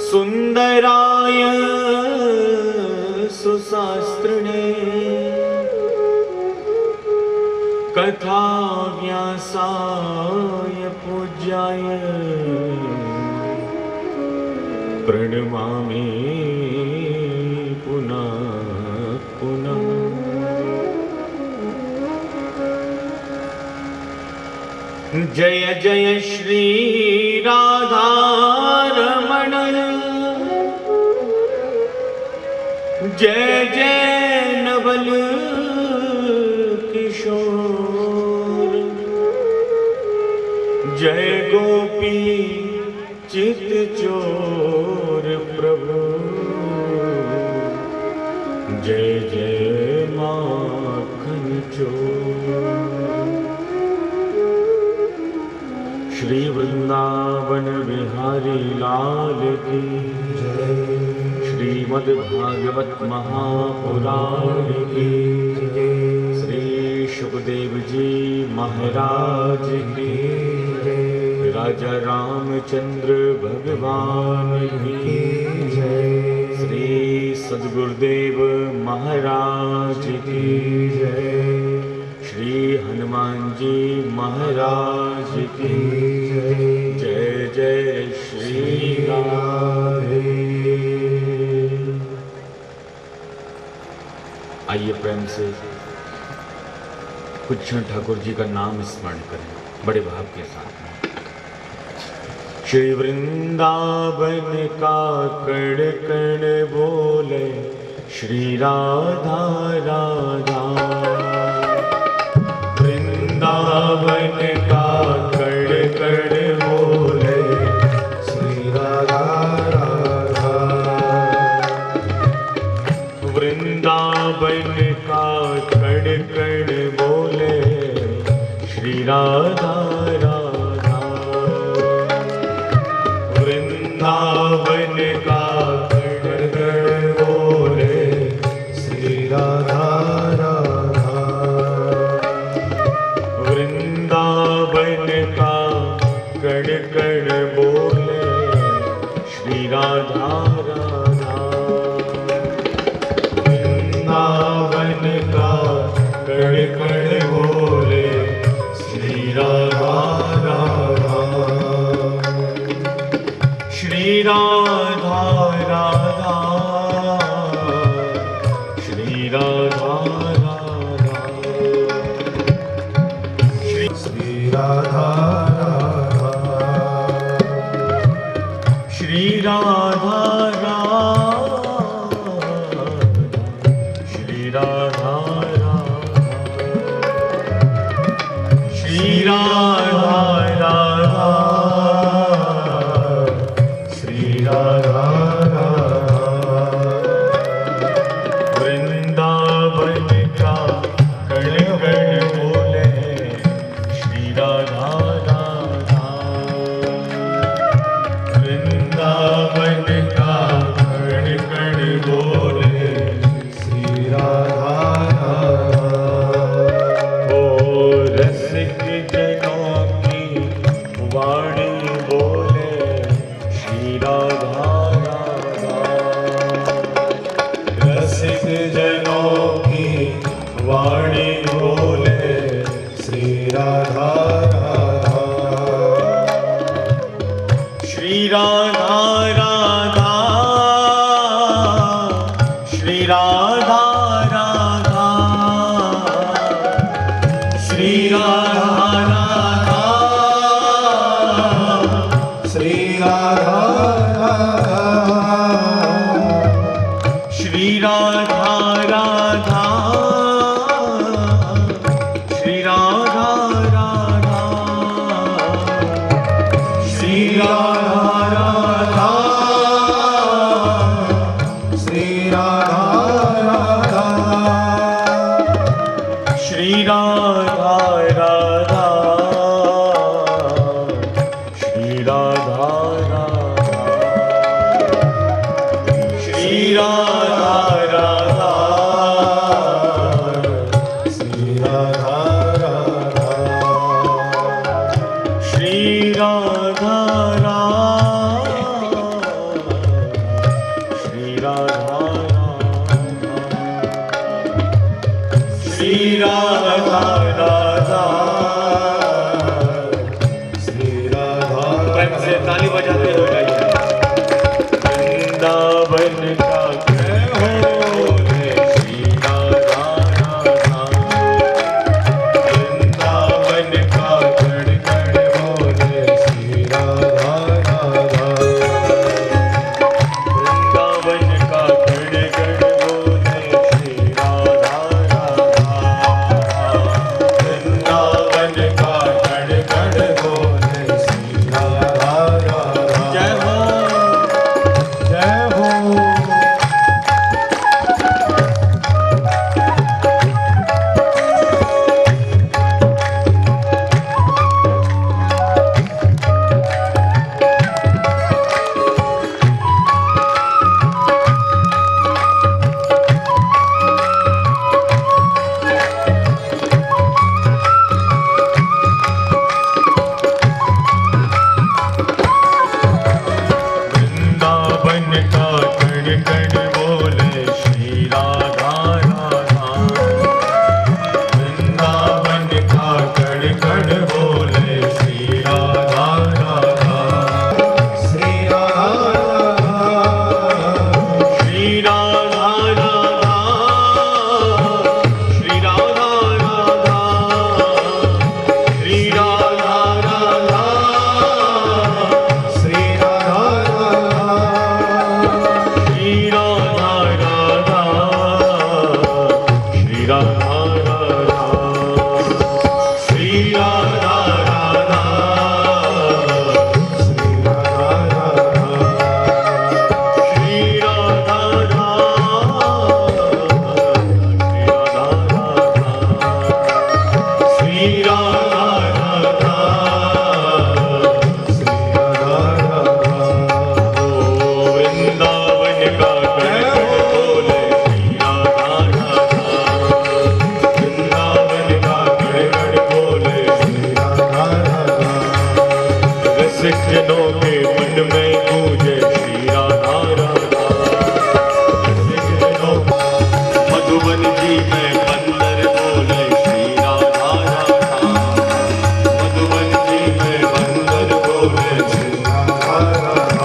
सुंदराय सुशास्त्रिणे कथा व्यासाय पूज्याय प्रणमामि पुनः पुनः। जय जय श्री राधारमण, जय जय नवल किशोर, जय गोपी चित चोर प्रभु, जय जय माखन चोर। श्री वृंदावन बिहारी लाल की जय, श्रीमद् भागवत महापुराण की जय, श्री सुखदेव जी महाराज की जय, राजा रामचंद्र भगवान की जय, श्री सद्गुरुदेव महाराज की जय, श्री हनुमान जी महाराज की जय। जय जय श्री राधे। आइए प्रेम से कुछ क्षण ठाकुर जी का नाम स्मरण करें बड़े भाव के साथ में। श्री वृंदावन का कण कण बोले श्री राधा राधा, वृंदावन का कण कण बोले श्री राधा राधा, वृंदावन का कण कण बोले श्री राधा राधा, वृंदावन का कण कण बोले श्री राधा राधा, वृंदावन का कण कण बोले श्री राधा राधा, वृंदावन का कण कण बोले श्री राधा राधा, श्री राधा राधा, श्री राधा राधा, श्री राधा राधा, श्री राधा राधा, श्री राधा राधा, श्री राधा राधा, श्री राधा राधा, वृंदावन का कण कण बोले श्री राधा राधा, वृंदावन का कण कण बोले श्री राधा राधा। ओ रसिक जनों की वाणी बोले श्री राधा राधा, रसिक जनों की वाणी बोले श्री राधा राधा, श्री राधा राधा, श्री राधा राधा, श्री राधा राधा, श्री राधा राधा, श्री राधा राधा, श्री राधा राधा, श्री राधा राधा, श्री राधा राधा, श्री राधा राधा, कण बोले श्री राधा राधा श्री राधा श्री राधा राधा श्री राधा राधा श्री राधा राधा श्री राधा राधा श्री राधा जनों के मन में गूंजे श्री राधा राधा मधुबन जी में बंदर बोले श्री राधा राधा मधुबन जी में बंदर बोले श्री राधा राधा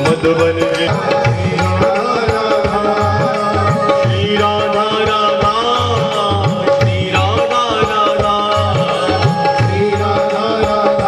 मधुबन जी श्री राधा राधा श्री राधा राधा श्री राधा राधा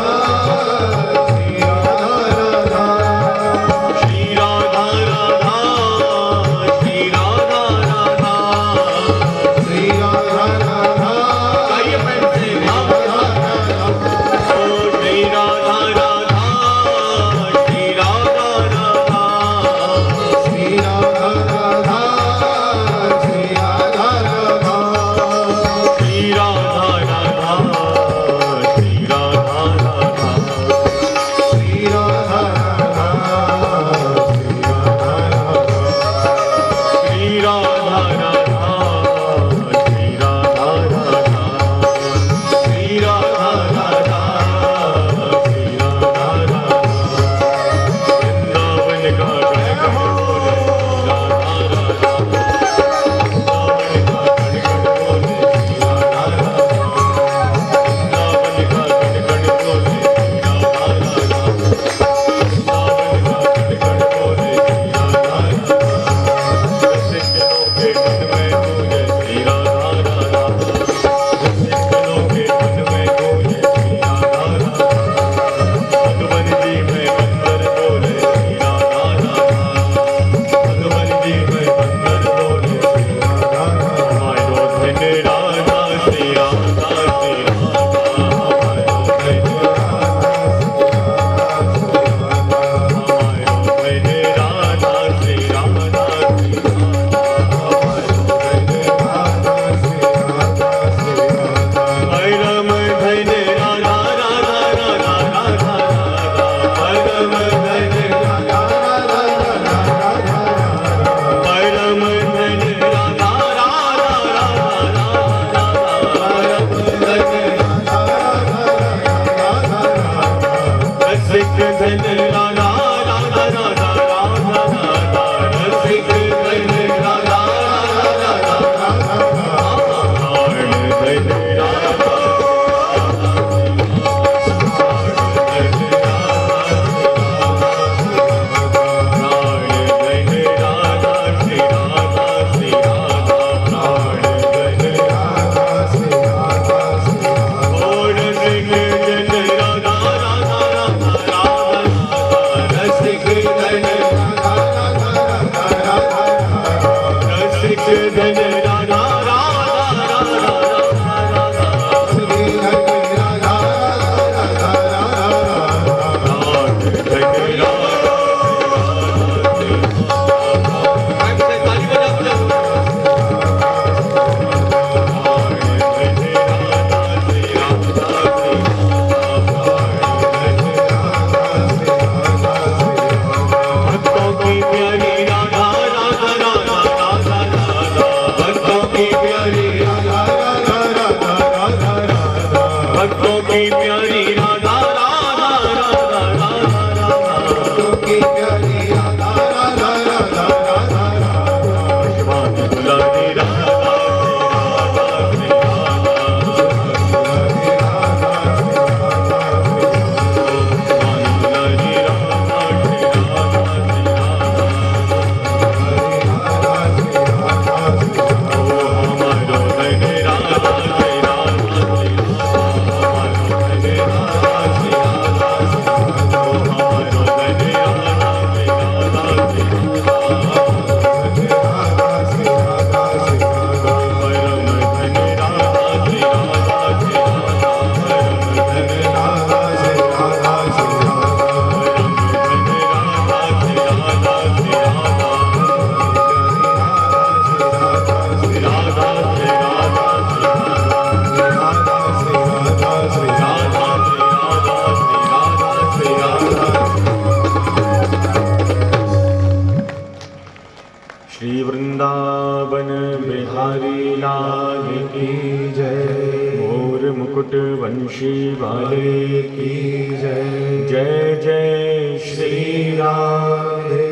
मुकुट वंशी वाले की जय। जय जय श्री राधे,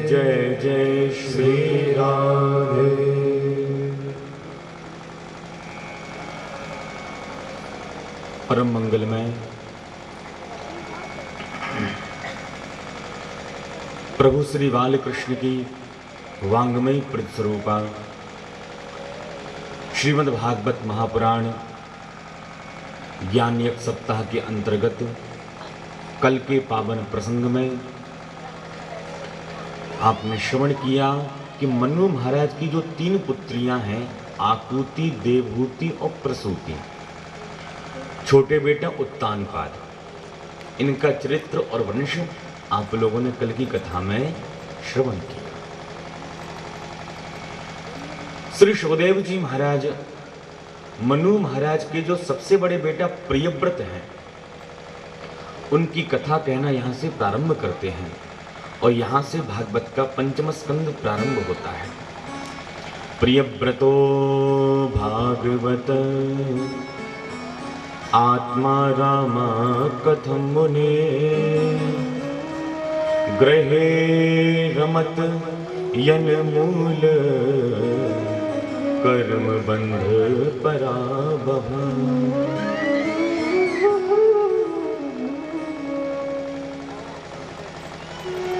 जय जय श्री राधे। परम मंगलमय प्रभु श्री बाल कृष्ण की वांग्मयी प्रतिस्वरूपा श्रीमद् भागवत महापुराण ज्ञान एक सप्ताह के अंतर्गत कल के पावन प्रसंग में आपने श्रवण किया कि मनु महाराज की जो 3 पुत्रियां हैं, आकुति, देवहूति और प्रसूति, छोटे बेटा उत्तानपाद, इनका चरित्र और वंश आप लोगों ने कल की कथा में श्रवण किया। श्री सुखदेव जी महाराज मनु महाराज के जो सबसे बड़े बेटा प्रियव्रत हैं, उनकी कथा कहना यहां से प्रारंभ करते हैं और यहां से भागवत का 5वां स्कंद प्रारंभ होता है। प्रियव्रतो भागवत आत्मा रामा कथम मुने ग्रहे रमत यन मूल कर्म बंध पराभव।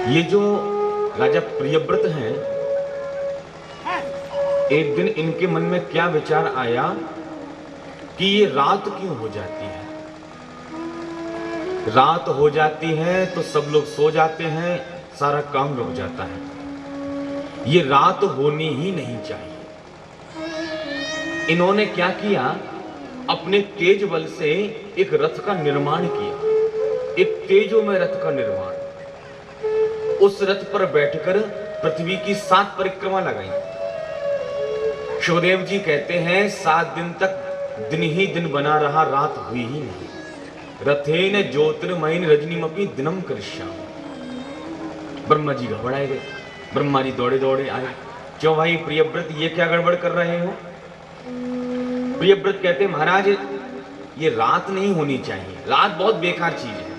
ये जो राजा प्रियव्रत हैं, एक दिन इनके मन में क्या विचार आया कि ये रात क्यों हो जाती है। रात हो जाती है तो सब लोग सो जाते हैं, सारा काम रुक जाता है। ये रात होनी ही नहीं चाहिए। इन्होंने क्या किया, अपने तेज बल से एक रथ का निर्माण किया, एक तेजोमय रथ का निर्माण। उस रथ पर बैठकर पृथ्वी की 7 परिक्रमा लगाई। सुखदेव जी कहते हैं 7 दिन तक दिन ही दिन बना रहा, रात हुई ही नहीं। रथेन ज्योतिर्मयीन रजनीमपि दिनम करिष्यामि। ब्रह्मा जी घबराए गए। ब्रह्मा जी दौड़े दौड़े आए, क्यों भाई प्रियव्रत, ये क्या गड़बड़ कर रहे हो। प्रियव्रत कहते महाराज ये रात नहीं होनी चाहिए, रात बहुत बेकार चीज है,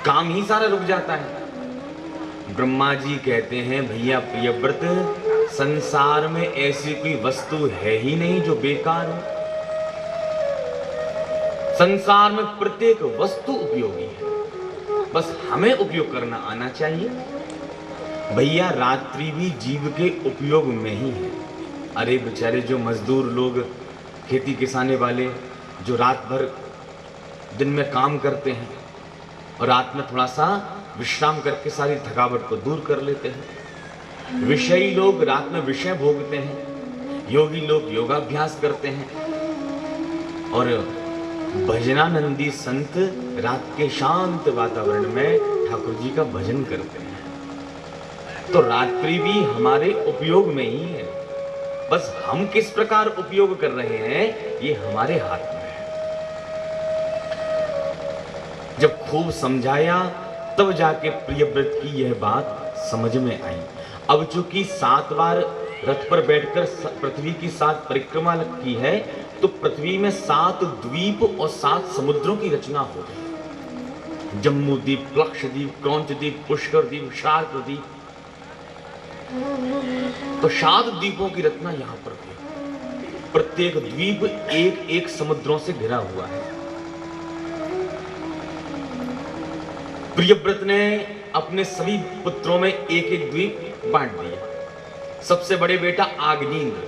काम ही सारा रुक जाता है। ब्रह्मा जी कहते हैं भैया प्रियव्रत, संसार में ऐसी कोई वस्तु है ही नहीं जो बेकार हो। संसार में प्रत्येक वस्तु उपयोगी है, बस हमें उपयोग करना आना चाहिए। भैया रात्रि भी जीव के उपयोग में ही है। अरे बेचारे जो मजदूर लोग, खेती किसाने वाले, जो रात भर दिन में काम करते हैं और रात में थोड़ा सा विश्राम करके सारी थकावट को दूर कर लेते हैं। विषयी लोग रात में विषय भोगते हैं, योगी लोग योगाभ्यास करते हैं और भजनानंदी संत रात के शांत वातावरण में ठाकुर जी का भजन करते हैं। तो रात्रि भी हमारे उपयोग में ही है, बस हम किस प्रकार उपयोग कर रहे हैं ये हमारे हाथ में है। जब खूब समझाया तब जाके प्रियव्रत की यह बात समझ में आई। अब चूंकि 7 बार रथ पर बैठकर पृथ्वी की 7 परिक्रमा की है, तो पृथ्वी में 7 द्वीप और 7 समुद्रों की रचना हो गई। जम्मू द्वीप, लक्षद्वीप, क्रौंच द्वीप, पुष्कर द्वीप, शार्क द्वीप, तो 7 द्वीपों की रचना यहां पर हुई। प्रत्येक द्वीप एक एक समुद्रों से घिरा हुआ है। प्रियव्रत ने अपने सभी पुत्रों में एक एक द्वीप बांट दिया। सबसे बड़े बेटा आग्नेन्द्र,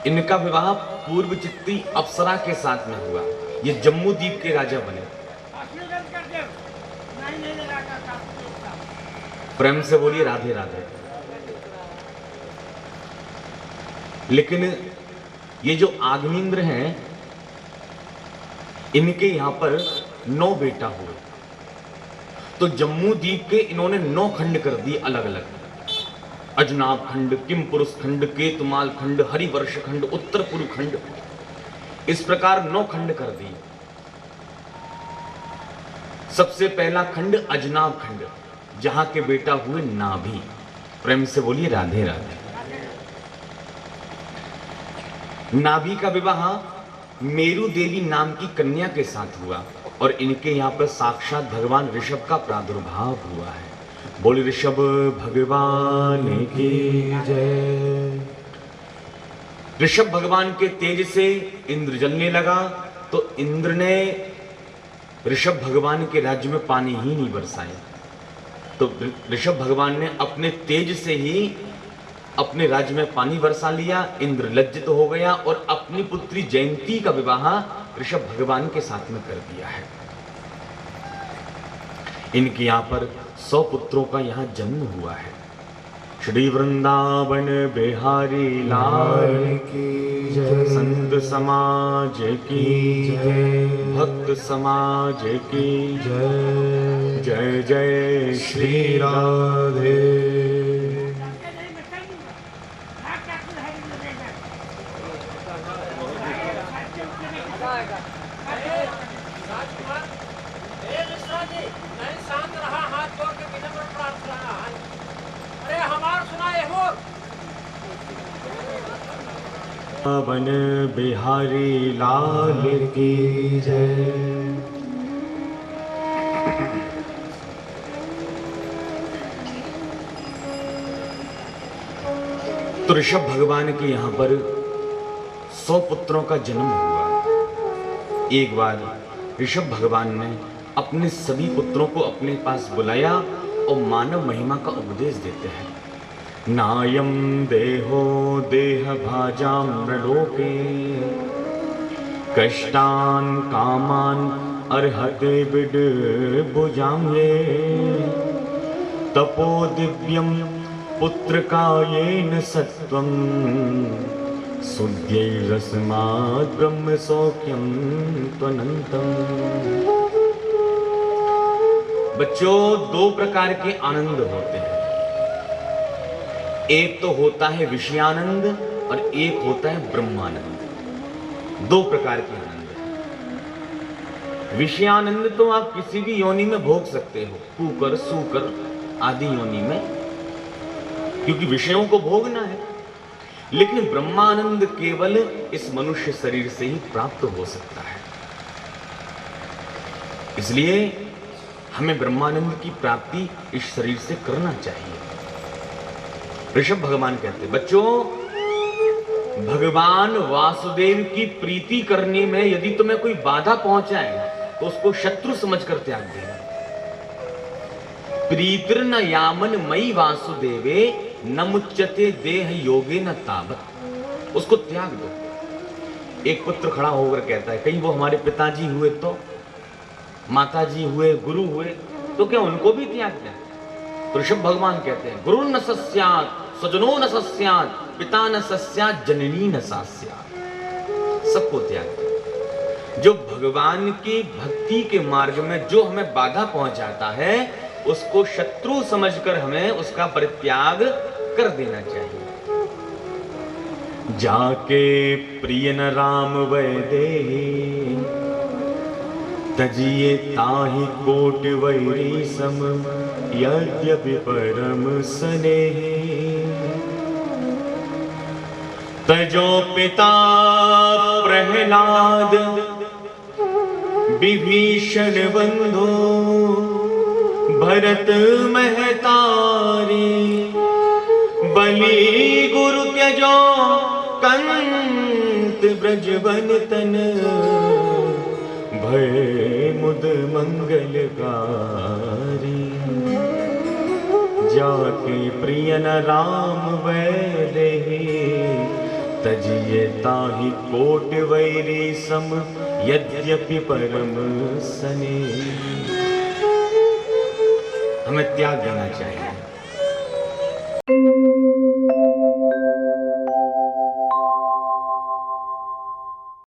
इनका विवाह पूर्व चित्ती अप्सरा के साथ में हुआ। ये जम्मू द्वीप के राजा बने। प्रेम से बोलिए राधे राधे। लेकिन ये जो आग्नेन्द्र हैं, इनके यहां पर 9 बेटा हुए। तो जम्मू द्वीप के इन्होंने 9 खंड कर दिए अलग अलग। अजनाब खंड, किम पुरुष खंड, केतुमाल खंड, हरिवर्ष खंड, उत्तर पुरु खंड, इस प्रकार 9 खंड कर दिए। सबसे पहला खंड अजनाब खंड, जहां के बेटा हुए नाभि। प्रेम से बोलिए राधे राधे। नाभि का विवाह मेरु देवी नाम की कन्या के साथ हुआ और इनके यहाँ पर साक्षात भगवान ऋषभ का प्रादुर्भाव हुआ है। बोले ऋषभ भगवान की जय। ऋषभ भगवान के तेज से इंद्र जलने लगा तो इंद्र ने ऋषभ भगवान के राज्य में पानी ही नहीं बरसाया। तो ऋषभ भगवान ने अपने तेज से ही अपने राज्य में पानी बरसा लिया। इंद्र लज्जित हो गया और अपनी पुत्री जयंती का विवाह ऋषभ भगवान के साथ में कर दिया है। इनके यहाँ पर 100 पुत्रों का यहाँ जन्म हुआ है। श्री वृंदावन बिहारी लाल की जय, संत समाज की जय, भक्त समाज की जय, जय जय श्री राधे। वन बिहारी लाल की जय। तो ऋषभ भगवान के यहाँ पर 100 पुत्रों का जन्म हुआ। एक बार ऋषभ भगवान ने अपने सभी पुत्रों को अपने पास बुलाया और मानव महिमा का उपदेश देते हैं। नायम देहो देह भाजाम नृलोके कष्टान कामान अर्हते विड भुजांगे तपो दिव्यम पुत्र कायेन सत्वम सुद्यै रसमात् ब्रह्म सौख्यम त्वनंतम। बच्चों, 2 प्रकार के आनंद होते हैं। एक तो होता है विषयानंद और एक होता है ब्रह्मानंद। 2 प्रकार के आनंद है। विषयानंद तो आप किसी भी योनि में भोग सकते हो, कुकर सूकर आदि योनि में, क्योंकि विषयों को भोगना है। लेकिन ब्रह्मानंद केवल इस मनुष्य शरीर से ही प्राप्त हो सकता है। इसलिए हमें ब्रह्मानंद की प्राप्ति इस शरीर से करना चाहिए। ऋषभ भगवान कहते, बच्चों, भगवान वासुदेव की प्रीति करने में यदि तुम्हें कोई बाधा पहुंचाए तो उसको शत्रु समझकर त्याग देना। प्रीतिर न यामन मई वासुदेवे न मुच्यते देह योगे न तावत। उसको त्याग दो। एक पुत्र खड़ा होकर कहता है, कहीं वो हमारे पिताजी हुए तो, माताजी हुए, गुरु हुए तो क्या उनको भी त्याग दें? तो ऋषभ भगवान कहते हैं, गुरु न सस्यात् स्वजनो न सस्यात् पिता न सस्यात् जननी न सस्यात्। सबको त्याग दो। जो भगवान की भक्ति के मार्ग में जो हमें बाधा पहुंचाता है उसको शत्रु समझकर हमें उसका परित्याग कर देना चाहिए। जाके प्रिय न राम वैदेही तजिए ताहि कोटि वैरी सम यद्यपि परम स्नेही। तजो पिता प्रहलाद विभीषण बंधु भरत महतारी बलि गुरु त्यजो कंत ब्रजवन तन भय मुद मंगलकारी। जाके प्रिय न राम वैदेही तजिए ताहि कोट वैरी सम यद्यपि परम स्नेही। हमें त्याग देना चाहिए।